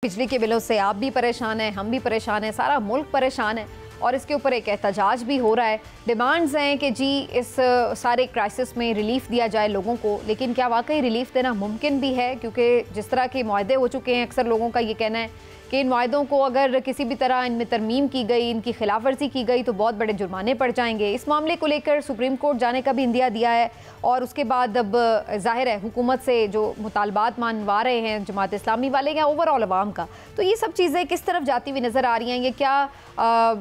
बिजली के बिलों से आप भी परेशान हैं, हम भी परेशान हैं, सारा मुल्क परेशान है और इसके ऊपर एक एहतजाज भी हो रहा है। डिमांड्स हैं कि जी इस सारे क्राइसिस में रिलीफ दिया जाए लोगों को, लेकिन क्या वाकई रिलीफ देना मुमकिन भी है? क्योंकि जिस तरह के मुआहदे हो चुके हैं, अक्सर लोगों का ये कहना है कि इन मुआहदों को अगर किसी भी तरह इनमें तरमीम की गई, इनकी खिलाफ वर्जी की गई तो बहुत बड़े जुर्माने पड़ जाएंगे। इस मामले को लेकर सुप्रीम कोर्ट जाने का भी इंदिया दिया है और उसके बाद अब जाहिर है हुकूमत से जो मुतालबात मानवा रहे हैं जमात इस्लामी वाले या ओवरऑल अवाम का, तो ये सब चीज़ें किस तरफ जाती हुई नज़र आ रही हैं? ये क्या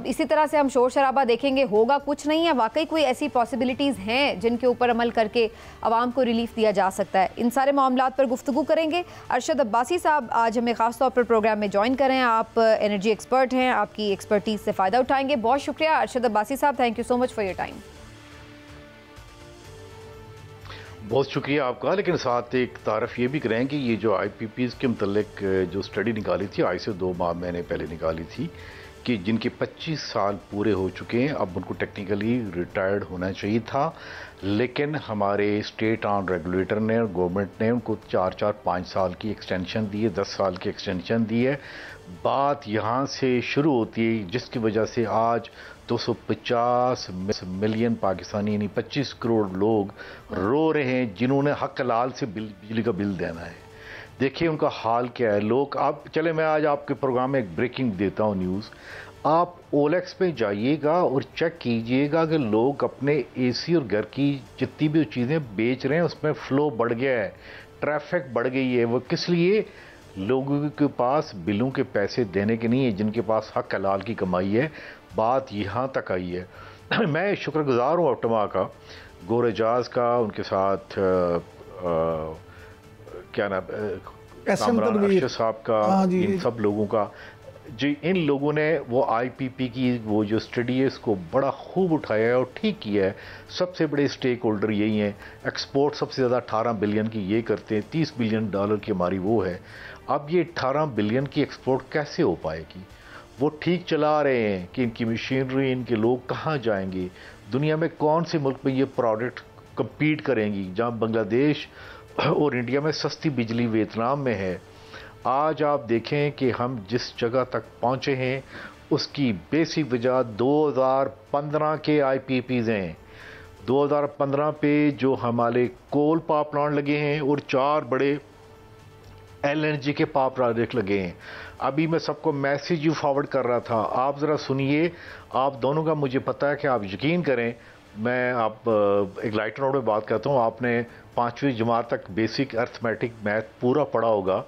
इसी तरह से हम शोर शराबा देखेंगे, होगा कुछ नहीं है? वाकई कोई ऐसी पॉसिबिलिटीज़ हैं जिनके ऊपर अमल करके आवाम को रिलीफ दिया जा सकता है? इन सारे मामलात पर गुफ्तगू करेंगे। अरशद अब्बासी साहब आज हमें ख़ास तौर पर प्रोग्राम में ज्वाइन करें। आप एनर्जी एक्सपर्ट हैं, आपकी एक्सपर्टीज से फ़ायदा उठाएंगे। बहुत शुक्रिया अरशद अब्बासी साहब, thank you so much for your time. बहुत शुक्रिया आपका। लेकिन साथ एक तारफ़ ये भी करें कि ये जो IPPs के मतलब जो स्टडी निकाली थी, आज से 2 माह महीने पहले निकाली थी, कि जिनके 25 साल पूरे हो चुके हैं, अब उनको टेक्निकली रिटायर्ड होना चाहिए था, लेकिन हमारे स्टेट ऑन रेगुलेटर ने और गवर्नमेंट ने उनको 4-4, 5 साल की एक्सटेंशन दी है, 10 साल की एक्सटेंशन दी है। बात यहाँ से शुरू होती है जिसकी वजह से आज 250 मिलियन पाकिस्तानी यानी 25 करोड़ लोग रो रहे हैं जिन्होंने हक हलाल से बिजली का बिल देना है। देखिए उनका हाल क्या है। लोग आप चले, मैं आज आपके प्रोग्राम में एक ब्रेकिंग देता हूँ न्यूज़। आप OLX पे जाइएगा और चेक कीजिएगा कि लोग अपने AC और घर की जितनी भी चीज़ें बेच रहे हैं उसमें फ़्लो बढ़ गया है, ट्रैफिक बढ़ गई है। वो किस लिए? लोगों के पास बिलों के पैसे देने के नहीं है जिनके पास हक हलाल की कमाई है। बात यहाँ तक आई है। मैं शुक्रगुजार हूँ ऑप्टिमा का, गौर एजाज का, उनके साथ क्या नाम कामरान अरशद साहब का, इन सब लोगों का जी। इन लोगों ने वो IPP की वो जो स्टडी है इसको बड़ा खूब उठाया है और ठीक किया है। सबसे बड़े स्टेक होल्डर यही हैं। एक्सपोर्ट सबसे ज़्यादा 18 बिलियन की ये करते हैं, $30 बिलियन की हमारी वो है। अब ये 18 बिलियन की एक्सपोर्ट कैसे हो पाएगी? वो ठीक चला रहे हैं कि इनकी मशीनरी, इनके लोग कहाँ जाएंगे? दुनिया में कौन से मुल्क में ये प्रोडक्ट कम्पीट करेंगी? जहाँ बांग्लादेश और इंडिया में सस्ती बिजली वियतनाम में है। आज आप देखें कि हम जिस जगह तक पहुँचे हैं उसकी बेसिक वजह 2015 के IPPs हैं। 2015 पे जो हमारे कोल पावर प्लांट लगे हैं और 4 बड़े LNG के पावर प्रोजेक्ट लगे हैं। अभी मैं सबको मैसेज फॉरवर्ड कर रहा था, आप ज़रा सुनिए। आप दोनों का मुझे पता है कि आप यकीन करें, मैं आप एक लाइटर नोट में बात करता हूँ। आपने 5वीं जमात तक बेसिक अर्थमेटिक मैथ पूरा पढ़ा होगा।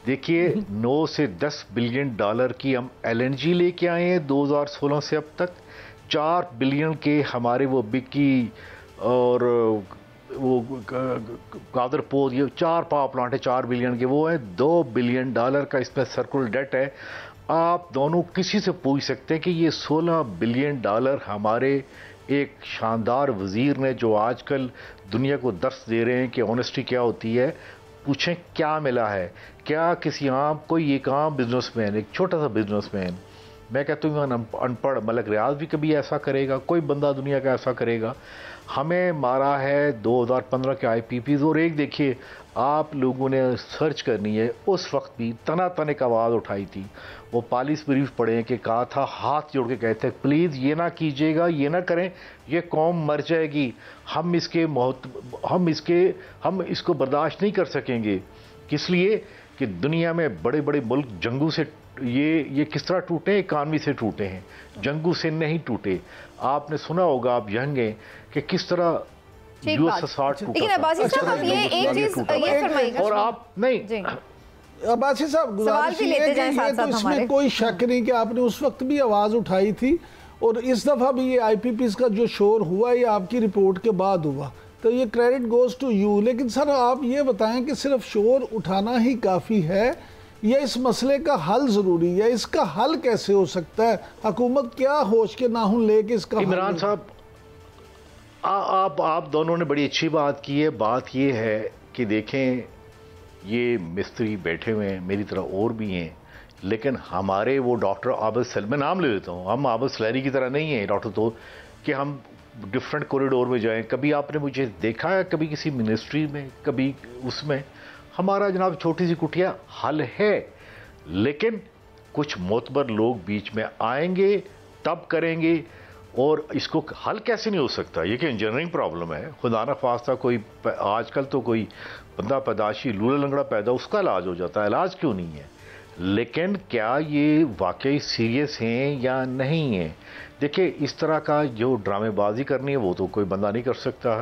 देखिए 9 से 10 बिलियन डॉलर की हम LNG लेके आए हैं 2016 से अब तक। 4 बिलियन के हमारे वो बिक्की और वो कादरपोर, ये 4 पावर प्लांट है 4 बिलियन के, वो है 2 बिलियन डॉलर का इसमें सर्कुलर डेट है। आप दोनों किसी से पूछ सकते हैं कि ये 16 बिलियन डॉलर हमारे एक शानदार वजीर ने, जो आजकल दुनिया को दर्स दे रहे हैं कि ऑनेस्टी क्या होती है, पूछें क्या मिला है? क्या किसी आम कोई एक आम बिजनेसमैन, एक छोटा सा बिजनेसमैन, मैं कहता हूँ अनपढ़ मलक रियाज भी कभी ऐसा करेगा? कोई बंदा दुनिया का ऐसा करेगा? हमें मारा है 2015 के IPPs। और एक देखिए, आप लोगों ने सर्च करनी है, उस वक्त भी तना तने का आवाज़ उठाई थी। वो पॉलिस ब्रीफ पढ़े कि कहा था, हाथ जोड़ के कहते हैं प्लीज़ ये ना कीजिएगा, ये ना करें, ये कौम मर जाएगी, हम इसको बर्दाश्त नहीं कर सकेंगे। किस लिए? कि दुनिया में बड़े बड़े मुल्क जंगों से ये किस तरह टूटे? इकानमी से टूटे हैं, जंगों से नहीं टूटे। आपने सुना होगा, आप यंग हैं, कि किस तरह USSR टूटा। और आप नहीं अब्बासी साहब, गुजारिश ये है कि ये तो इसमें कोई शक नहीं कि आपने उस वक्त भी आवाज़ उठाई थी और इस दफ़ा भी ये IPPs का जो शोर हुआ ये आपकी रिपोर्ट के बाद हुआ, तो ये क्रेडिट गोज़ टू यू। लेकिन सर आप ये बताएं कि सिर्फ शोर उठाना ही काफ़ी है या इस मसले का हल ज़रूरी है? इसका हल कैसे हो सकता है? हुकूमत क्या होश के नाखून लेके इसका? इमरान साहब, आप दोनों ने बड़ी अच्छी बात की है। बात ये है कि देखें, ये मिस्त्री बैठे हुए हैं, मेरी तरह और भी हैं, लेकिन हमारे वो डॉक्टर आबिद सैलरी, मैं नाम ले लेता हूँ, हम आबिद सैलरी की तरह नहीं है डॉक्टर, तो कि हम डिफरेंट कॉरिडोर में जाएं। कभी आपने मुझे देखा है कभी किसी मिनिस्ट्री में, कभी उसमें? हमारा जनाब छोटी सी कुटिया हल है। लेकिन कुछ मोतबर लोग बीच में आएंगे, तब करेंगे। और इसको हल कैसे नहीं हो सकता? ये कि इंजीनियरिंग प्रॉब्लम है, खुदा ना खास्ता कोई आजकल तो कोई बंदा पैदाशी लूला लंगड़ा पैदा, उसका इलाज हो जाता है, इलाज क्यों नहीं है? लेकिन क्या ये वाकई सीरियस हैं या नहीं है? देखिए, इस तरह का जो ड्रामेबाजी करनी है वो तो कोई बंदा नहीं कर सकता।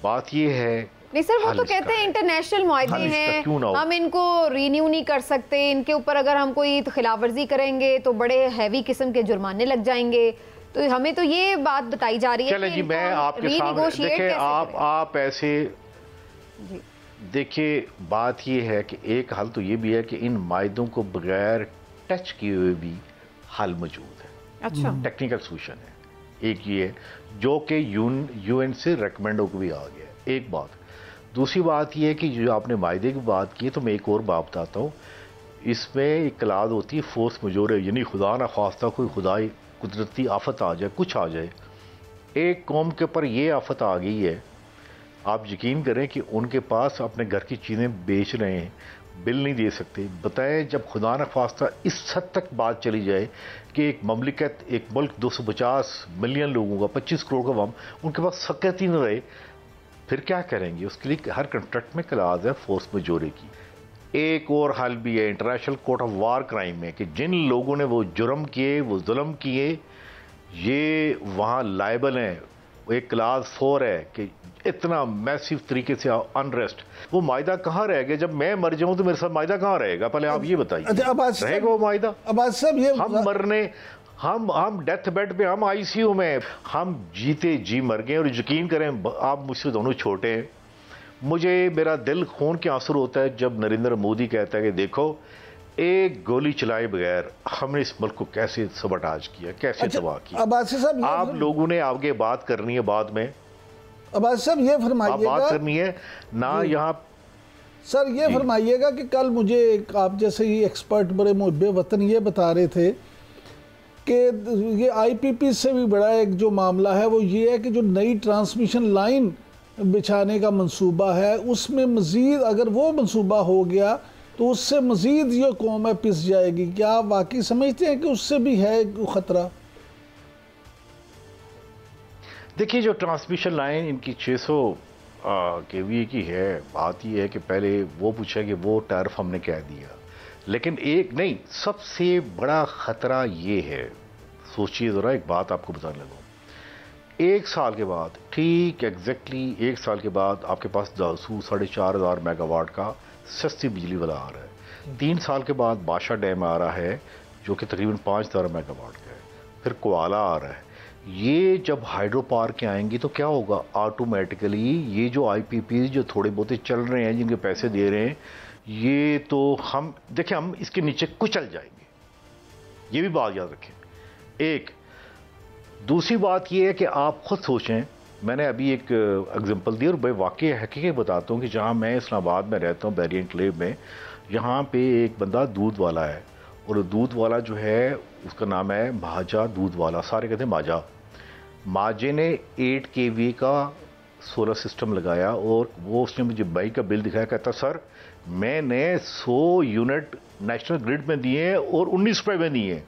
बात ये है, नहीं सर, वो तो कहते हैं इंटरनेशनल मुआहदे हैं, हम इनको रीन्यू नहीं कर सकते, इनके ऊपर अगर हम कोई खिलाफवर्जी करेंगे तो बड़े हैवी किस्म के जुर्माने लग जाएंगे। तो हमें तो ये बात बताई जा रही है। चले जी, मैं आपके सामने देखिए, आप ऐसे देखिए, बात ये है कि एक हल तो ये भी है कि इन मायदों को बगैर टच किए हुए भी हल मौजूद है। अच्छा, टेक्निकल सोल्यूशन है। एक ये जो कि यूएन से रेकमेंड होकर भी आ गया, एक बात। दूसरी बात यह है कि जो आपने मायदे की बात की, तो मैं एक और बात बताता हूँ। इसमें एक क्लाज होती है फोर्स मजोरे, यानी खुदा ना खास्ता कोई खुदाई कुदरती आफत आ जाए, कुछ आ जाए, एक कौम के ऊपर ये आफत आ गई है, आप यकीन करें कि उनके पास अपने घर की चीज़ें बेच रहे हैं, बिल नहीं दे सकते। बताएं, जब खुदा न खास्ता इस हद तक बात चली जाए कि एक ममलिकत, एक मुल्क 250 मिलियन लोगों का, 25 करोड़ का वम, उनके पास सकत ही न रहे, फिर क्या करेंगे? उसके लिए हर कंट्रैक्ट में क्लाज है फोर्स मजोरे की। एक और हल भी है international court of war crime में कि जिन लोगों ने वो जुर्म किए, वो जुल्म किए, ये वहाँ लायबल हैं। एक क्लास 4 है कि इतना मैसिव तरीके से अनरेस्ट, वो मायदा कहाँ रह गया? जब मैं मर जाऊं तो मेरे साथ मायदा कहाँ रहेगा? पहले आप ये बताइए, रहेगा वो मायदा? हम मरने, हम डेथ बेड पे, हम आईसीयू में, हम जीते जी मर गए। और यकीन करें, आप मुझसे दोनों छोटे हैं, मुझे मेरा दिल खून के आंसू होता है जब नरेंद्र मोदी कहता है कि देखो, एक गोली चलाए बगैर हमने इस मुल्क को कैसे सबटाज किया, कैसे तबाह किया। अब्बासी साहब, आप लोगों ने आगे बात करनी है बाद में। अब्बासी साहब, ये फरमाइएगा, बात करनी है ना यहाँ सर, ये फरमाइएगा कि कल मुझे आप जैसे ही एक्सपर्ट बड़े मुहब्बे वतन ये बता रहे थे कि ये आईपीपी से भी बड़ा एक जो मामला है वो ये है कि जो नई ट्रांसमिशन लाइन बिछाने का मंसूबा है, उसमें मज़ीद अगर वो मंसूबा हो गया तो उससे मज़ीद ये कौम है पिस जाएगी। क्या आप वाकई समझते हैं कि उससे भी है ख़तरा? देखिए, जो ट्रांसमिशन लाइन इनकी 600 केवीए की है, बात ये है कि पहले वो पूछा कि वो टैरिफ हमने कह दिया, लेकिन एक नहीं, सबसे बड़ा ख़तरा ये है, सोचिए ज़रा, एक बात आपको बताने लगूँ। 1 साल के बाद, ठीक एग्जैक्टली 1 साल के बाद आपके पास 4,500 मेगावाट का सस्ती बिजली वाला आ रहा है। 3 साल के बाद बादशाह डैम आ रहा है जो कि तकरीबन 5,000 मेगावाट का है। फिर कोआला आ रहा है। ये जब हाइड्रो पार्क के आएंगी तो क्या होगा? ऑटोमेटिकली ये जो आईपीपी जो थोड़े बहुत चल रहे हैं, जिनके पैसे दे रहे हैं, ये तो हम देखिए, हम इसके नीचे कुचल जाएंगे। ये भी बात याद रखें। एक दूसरी बात यह है कि आप खुद सोचें, मैंने अभी एक एग्जांपल दी और मैं वाकई हकीकत बताता हूँ कि जहाँ मैं इस्लामाबाद में रहता हूँ, बैरियन क्लेव में, यहाँ पे एक बंदा दूध वाला है, और दूध वाला जो है उसका नाम है माजा दूध वाला, सारे कहते हैं माजा। माजे ने 8 kV का सोलर सिस्टम लगाया और वो उसने मुझे मई का बिल दिखाया, कहता सर मैंने 100 यूनिट नेशनल ग्रिड में दिए और 19 रुपये में दिए।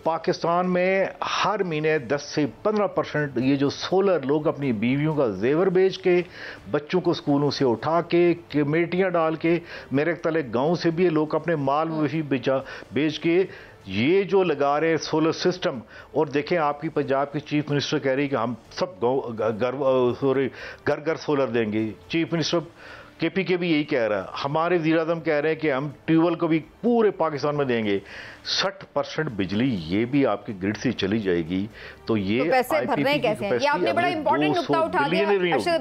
पाकिस्तान में हर महीने 10 से 15% ये जो सोलर लोग अपनी बीवियों का जेवर बेच के, बच्चों को स्कूलों से उठा के, कमेटियां डाल के, मेरे तले गांव से भी ये लोग अपने माल मवेशी बेच के ये जो लगा रहे सोलर सिस्टम। और देखें, आपकी पंजाब की चीफ मिनिस्टर कह रही कि हम सब घर घर सोलर देंगे। चीफ मिनिस्टर KPK भी यही कह रहा है, हमारे वज़ीर-ए-आज़म कह रहे हैं कि हम ट्यूबवेल को भी पूरे पाकिस्तान में देंगे। 60% बिजली ये भी आपकी ग्रिड से चली जाएगी। तो ये तो पैसे भरने कैसे हैं? ये आपने बड़ा इंपॉर्टेंट नुक्ता उठा दिया।